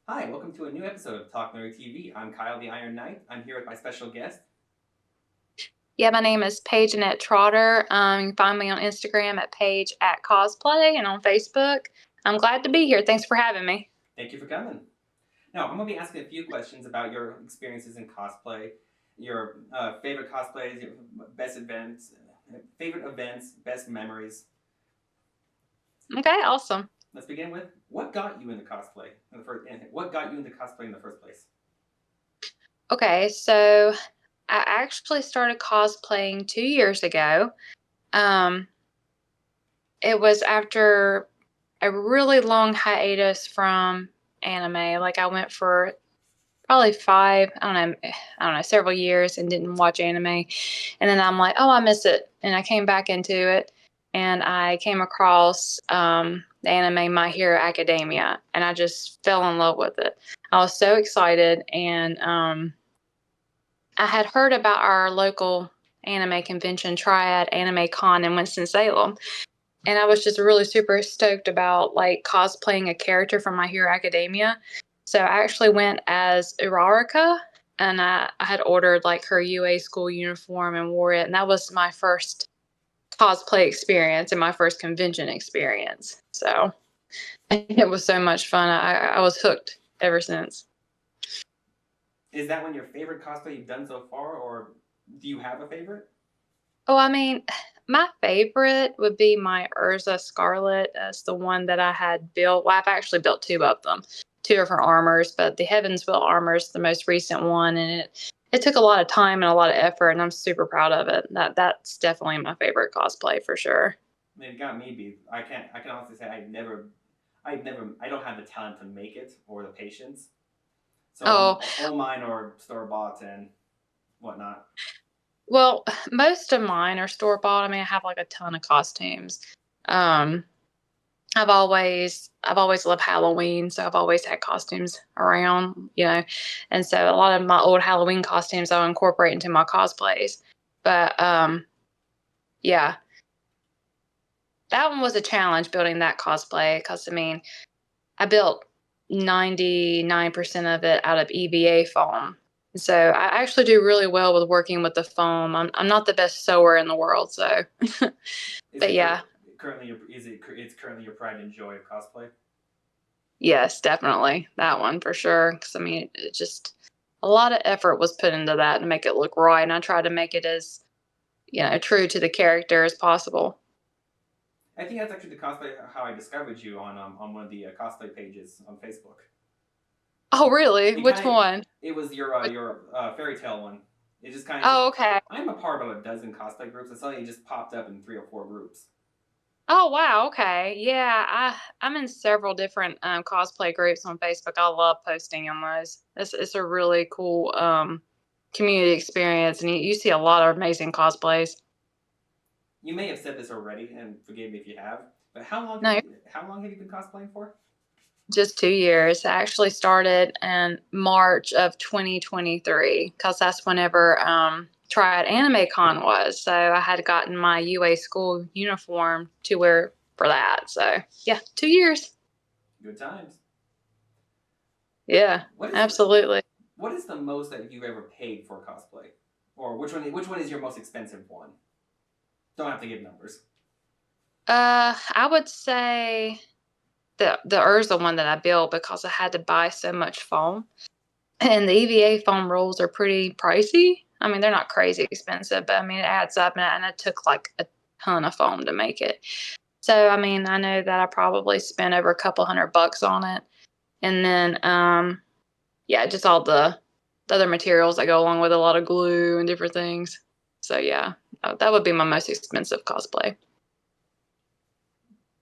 Hi, welcome to a new episode of Talk Nerd TV. I'm Kyle the Iron Knight. I'm here with my special guest. Yeah, my name is Paige Annette Trotter. You can find me on Instagram at Paige at Cosplay and on Facebook. I'm glad to be here. Thanks for having me. Thank you for coming. Now, I'm going to be asking a few questions about your experiences in cosplay, your favorite cosplays, your best events, favorite events, best memories. Okay, awesome. Let's begin with what got you into cosplay in the first. What got you into cosplay in the first place? Okay, so I actually started cosplaying 2 years ago. Um, it was after a really long hiatus from anime. Like I went for probably I don't know, several years and didn't watch anime. And then I'm like, oh, I miss it. And I came back into it and I came across the anime My Hero Academia and I just fell in love with it. I was so excited. And I had heard about our local anime convention, Triad Anime Con in Winston-Salem. And I was just really super stoked about like cosplaying a character from My Hero Academia. So I actually went as Uraraka and I had ordered like her UA school uniform and wore it. And that was my first cosplay experience and my first convention experience. So it was so much fun. I was hooked ever since. Is that one your favorite cosplay you've done so far, or do you have a favorite? Oh, I mean, my favorite would be my Urza Scarlet. That's the one that I had built. Well, I've actually built two of them, two of her armors, but the Heaven's Will armor is the most recent one, and it took a lot of time and a lot of effort, and I'm super proud of it. That's definitely my favorite cosplay for sure. I mean, it got me beat. I can't. I can honestly say I don't have the talent to make it or the patience. So Oh, all mine are store bought and whatnot. well, most of mine are store bought. I mean, I have like a ton of costumes. Um, I've always loved Halloween, so I've always had costumes around. And so a lot of my old Halloween costumes I'll incorporate into my cosplays. But yeah, that one was a challenge building that cosplay because I mean, I built 99% of it out of EVA foam. So I actually do really well with working with the foam. I'm not the best sewer in the world, so Is but it yeah, currently your is it it's currently your pride and joy of cosplay? yes, definitely. That one for sure. Because I mean, it just a lot of effort was put into that to make it look right. And I tried to make it as, true to the character as possible. I think that's actually the cosplay how I discovered you on one of the cosplay pages on Facebook. Oh, really? It Which kind of one? it was your fairy tale one. It just kind of just Oh, okay. I'm a part of a dozen cosplay groups, and suddenly it just popped up in 3 or 4 groups. Oh, wow. Okay. Yeah, I'm in several different cosplay groups on Facebook. I love posting on those. It's a really cool community experience, and you see a lot of amazing cosplays. You may have said this already, and forgive me if you have. But No, how long have you been cosplaying for? just 2 years. I actually started in March of 2023 because that's whenever Triad Anime Con was. So I had gotten my UA school uniform to wear for that. So yeah, 2 years. Good times. Yeah, What is the absolutely. what is the most that you've ever paid for cosplay, or which one is your most expensive one? Don't have to give numbers. I would say the Urza one that I built because I had to buy so much foam. And the EVA foam rolls are pretty pricey. I mean, they're not crazy expensive, but I mean, it adds up, and it took like a ton of foam to make it. So, I mean, I know that I probably spent over a couple $100 on it. And then, yeah, just all the other materials that go along with it, a lot of glue and different things. So, yeah, that would be my most expensive cosplay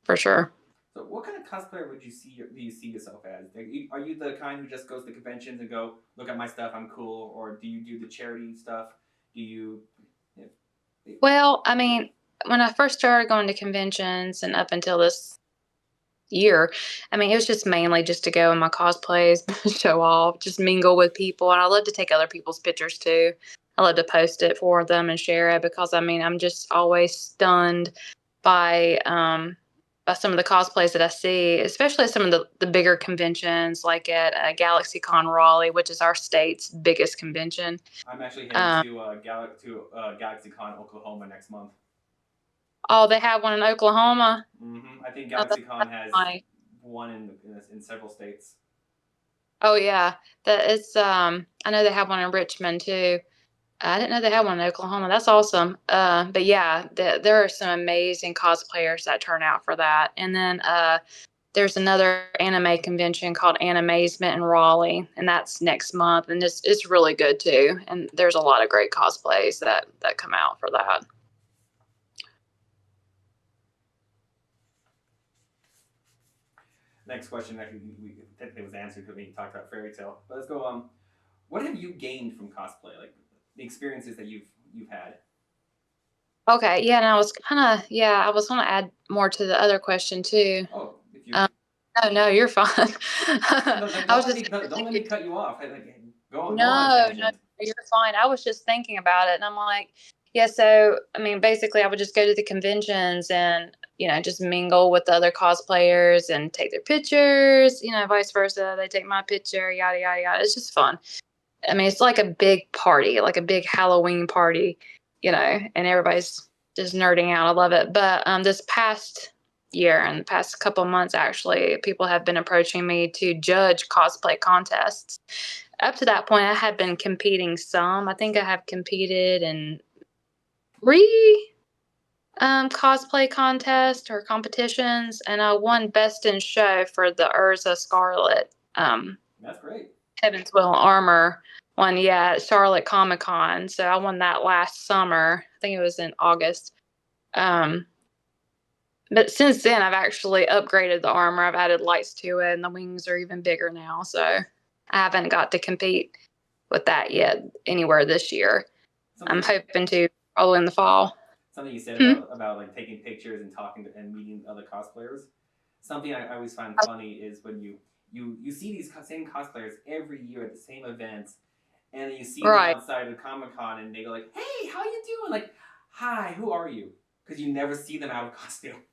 for sure. So, what kind of cosplayer do you see yourself as? Are you the kind who just goes to conventions and go look at my stuff, I'm cool, or do you do the charity stuff? Do you? Well, I mean, when I first started going to conventions and up until this year, I mean, it was just mainly just to go in my cosplays, show off, just mingle with people. And I love to take other people's pictures too. I love to post it for them and share it because I mean, I'm just always stunned by by some of the cosplays that I see, especially at some of the bigger conventions, like at GalaxyCon Raleigh, which is our state's biggest convention. I'm actually heading Um, to GalaxyCon Oklahoma next month. oh, they have one in Oklahoma. I think Oh, GalaxyCon that's has funny. one in several states. Oh yeah, that it's. I know they have one in Richmond too. I didn't know they had one in Oklahoma. That's awesome. But yeah, there are some amazing cosplayers that turn out for that. And then there's another anime convention called Animazement in Raleigh, and that's next month, and it's really good too. And there's a lot of great cosplays that come out for that. Next question actually we technically was answered because we talked about fairy tale. But let's go. What have you gained from cosplay? Like the experiences that you've had. Okay, yeah, and I was kind of I was going to add more to the other question too. Oh, if you Um, no, no, you're fine. no, I was just don't let me cut you off. Like, go on a no, no, tangent. you're fine. I was just thinking about it, and I'm like, yeah. So, I mean, basically, I would just go to the conventions and just mingle with the other cosplayers and take their pictures. Vice versa. They take my picture. Yada yada yada. It's just fun. I mean, it's like a big party, like a big Halloween party, and everybody's just nerding out. I love it. But this past year and the past couple months, actually, people have been approaching me to judge cosplay contests. Up to that point, I had been competing some. I think I have competed in three cosplay contests or competitions, and I won Best in Show for the Urza Scarlet That's great. Heaven's Will Armor one, yeah, at Charlotte Comic Con. So I won that last summer. I think it was in August. Um, but since then, I've actually upgraded the armor. I've added lights to it, and the wings are even bigger now. So I haven't got to compete with that yet anywhere this year. I'm Something hoping to probably in the fall. something you said Hmm? about like taking pictures and talking and meeting other cosplayers. Something I always find funny is when you see these same cosplayers every year at the same events, and then you see them Right. outside of Comic Con, and they go like, "Hey, how you doing?" Like, "Hi, who are you?" Because you never see them out of costume.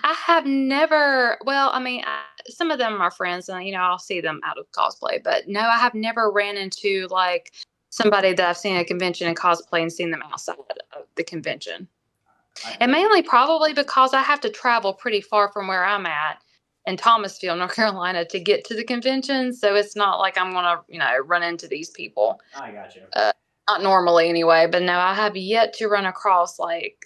I have never, well, I mean, some of them are friends, and I'll see them out of cosplay, but no, I have never ran into like somebody that I've seen at a convention in cosplay and seen them outside of the convention. And I mainly probably because I have to travel pretty far from where I'm at in Thomasville, North Carolina to get to the convention. So it's not like I'm going to, run into these people. I got you. Uh, Not normally anyway, but no, I have yet to run across like,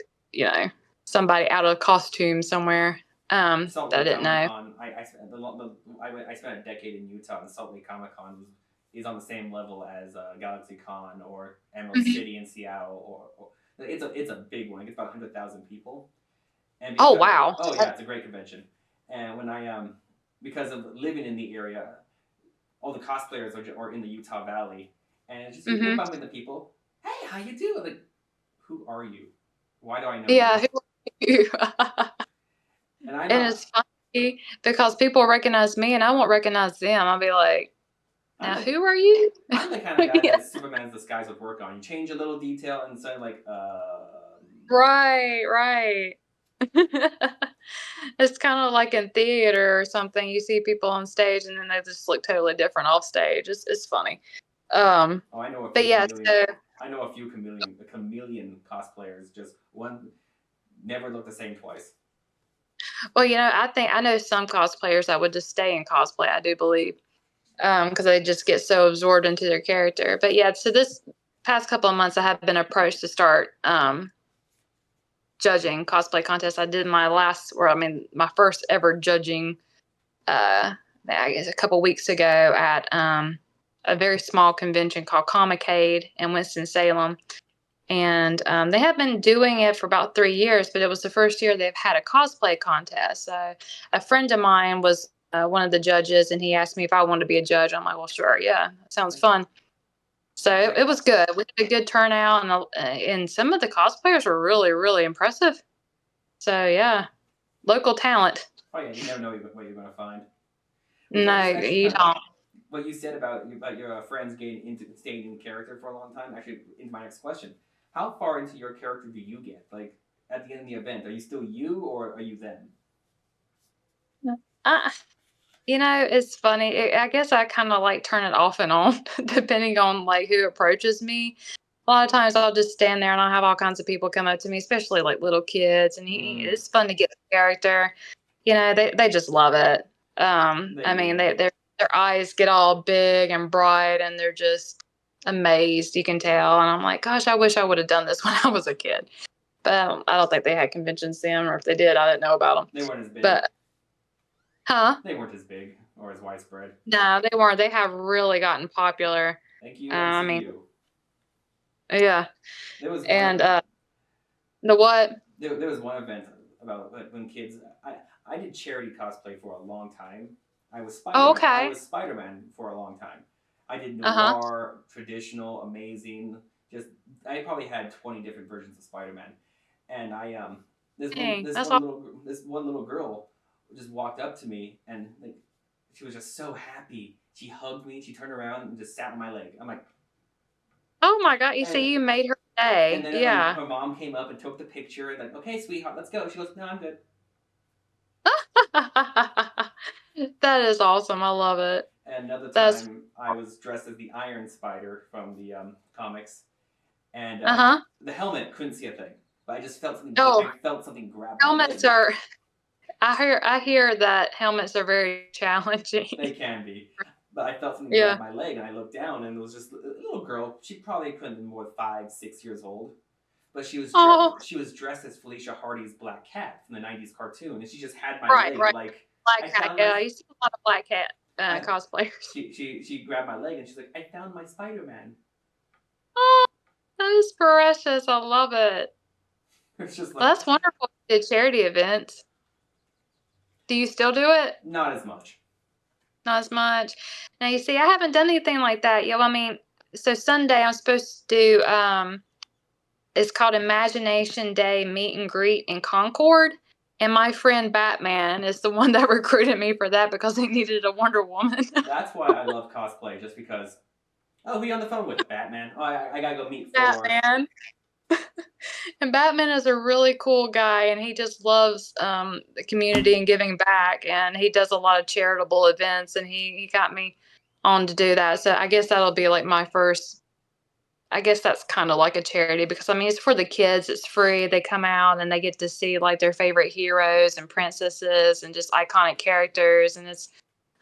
somebody out of costume somewhere Salt that I Lake didn't Comic know. Con. I spent a decade in Utah, and Salt Lake Comic Con is on the same level as Galaxy Con or Emerald Mhm. City in Seattle. Or it's a big one. It gets about 100,000 people. And Oh, because wow. oh yeah, it's a great convention. And when I because of living in the area, all the cosplayers are in the Utah Valley, and it's just you Hmm. bump into people. Hey, how you doing? Like, who are you? Why do I know you? Yeah. Who are you? And I'm And a it's funny because people recognize me and I won't recognize them. I'll be like, I'm now the who are you? I'm the kind of guy Yeah. that Superman's disguise would work on. You change a little detail and say like, Right, right. It's kind of like in theater or something. You see people on stage and then they just look totally different off stage. It's funny. Um, oh, I know a but few yeah, chameleon. so I know a few chameleon cosplayers. Just one never look the same twice. well, I think I know some cosplayers that would just stay in cosplay. I do believe because they just get so absorbed into their character. But yeah, so this past couple of months, I have been approached to start judging cosplay contests. I did my first ever judging. I guess a couple weeks ago at a very small convention called Comicade in Winston Salem, and they have been doing it for about 3 years, but it was the first year they've had a cosplay contest. So a friend of mine was one of the judges, and he asked me if I wanted to be a judge. I'm like, well, sure, yeah, that sounds fun. So it was good. We had a good turnout, and some of the cosplayers were really, really impressive. So yeah, local talent. Oh yeah, you never know what you're gonna find. Which No, is actually you kind of don't. what you said about your friends getting into staying in character for a long time. Actually, into my next question: how far into your character do you get? Like at the end of the event, are you still you or are you them? I it's funny. I guess I kind of like turn it off and on depending on like who approaches me. A lot of times I'll just stand there and I'll have all kinds of people come up to me, especially like little kids, and Mm, it's fun to get the character. They just love it. they I mean, do. their eyes get all big and bright, and they're just amazed. You can tell, and I'm like, gosh, I wish I would have done this when I was a kid. But I don't think they had conventions then, or if they did, I didn't know about them. They weren't as big. But huh? They weren't as big or as widespread. No, they weren't. They have really gotten popular. Thank you, I mean, MCU. yeah. There was And one. the what? There was one event about when kids. I did charity cosplay for a long time. I was Spider Oh, Man. I okay. was Spider Man for a long time. I did Uh huh. noir, traditional, amazing. Just I probably had 20 different versions of Spider Man, and Dang, that's all. this one little girl just walked up to me and like she was just so happy. She hugged me. She turned around and just sat on my leg. I'm like, Oh my God! You and see, you made her and day. then Yeah. her mom came up and took the picture and like, okay, sweetheart, let's go. She goes, no, I'm good. That is awesome. I love it. And another That's time, I was dressed as the Iron Spider from the comics, and uh-huh. the helmet couldn't see a thing, but I just felt something. Oh, I felt something grab my helmets leg. are I hear that helmets are very challenging. They can be, but I felt something grab Yeah. my leg, and I looked down, and it was just a little girl. She probably couldn't be more than 5, 6 years old, but Oh, she was dressed as Felicia Hardy's Black Cat from the '90s cartoon, and she just had my right, leg right. like Black I cat. found my. Yeah, I used to see a lot of black cat I, cosplayers. she grabbed my leg and she's like, I found my Spider Man. Oh, that is precious. I love it. It's just Well, like that's wonderful. You did charity events. Do you still do it? not as much. Not as much. Now you see, I haven't done anything like that. I mean, so Sunday I'm supposed to do it's called Imagination Day Meet and Greet in Concord. And my friend Batman is the one that recruited me for that because he needed a Wonder Woman. That's why I love cosplay, just because. Oh, who you on the phone with? Batman. Oh, I gotta go meet Thor. Batman. And Batman is a really cool guy, and he just loves the community and giving back. And he does a lot of charitable events, and he got me on to do that. So I guess that'll be like my first. I guess that's kind of like a charity because I mean it's for the kids. It's free. They come out and they get to see like their favorite heroes and princesses and just iconic characters, and it's.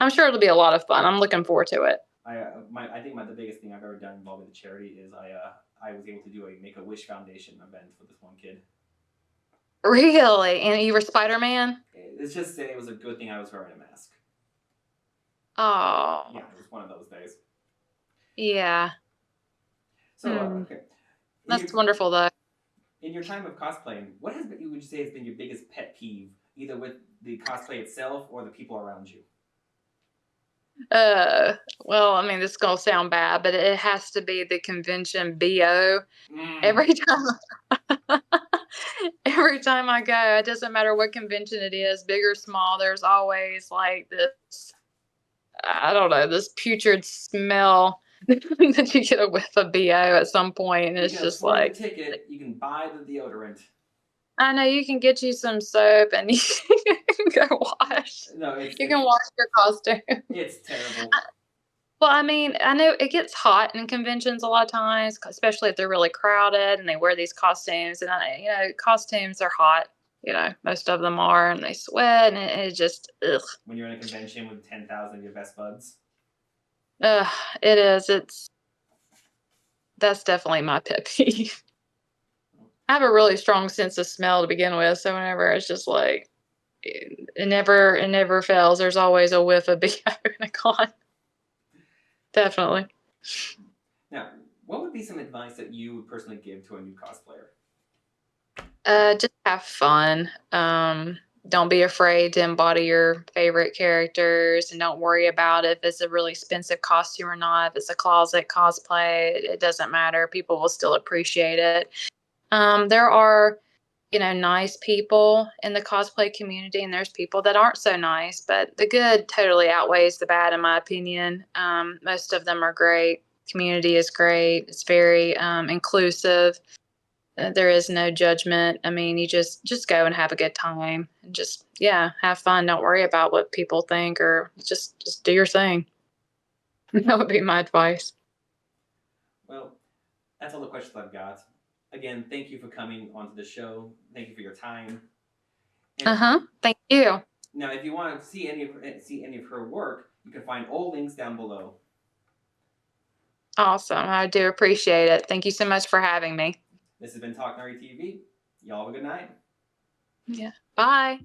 I'm sure it'll be a lot of fun. I'm looking forward to it. I think the biggest thing I've ever done involving the charity is I was able to do a Make a Wish Foundation event for this one kid. Really? And you were Spider Man? It's just that it was a good thing I was wearing a mask. Oh, Yeah, it was one of those days. yeah. So okay, That's wonderful, though. in your time of cosplaying, what would you say has been your biggest pet peeve, either with the cosplay itself or the people around you? Well, I mean, this is gonna sound bad, but it has to be the convention BO. Mm. Every time, every time I go, it doesn't matter what convention it is, big or small. There's always like this. I don't know, this putrid smell that you get a whiff of BO at some point, and You it's can just afford the like ticket. You can buy the deodorant. I know you can get you some soap and you can go wash. No, You can wash your costume. it's terrible. Well, I mean, I know it gets hot in conventions a lot of times, especially if they're really crowded and they wear these costumes. And costumes are hot. Most of them are, and they sweat, and it just ugh. When you're in a convention with 10,000 of your best buds. Ugh, it is. That's definitely my pet peeve. I have a really strong sense of smell to begin with, so whenever it's just like it never fails. There's always a whiff of BO in a con. Definitely. Now, what would be some advice that you would personally give to a new cosplayer? Just have fun. Don't be afraid to embody your favorite characters, and don't worry about if it's a really expensive costume or not. If it's a closet cosplay, it doesn't matter. People will still appreciate it. There are, nice people in the cosplay community, and there's people that aren't so nice, but the good totally outweighs the bad, in my opinion. Most of them are great. Community is great. It's very inclusive. There is no judgment. I mean, you just go and have a good time and just yeah, have fun. Don't worry about what people think or just do your thing. That would be my advice. Well, that's all the questions I've got. Again, thank you for coming onto the show. Thank you for your time. And Uh-huh. Thank you. now, if you want to see any of her work, you can find all links down below. Awesome. I do appreciate it. Thank you so much for having me. This has been Talk Nerdy TV. Y'all have a good night. Yeah. Bye.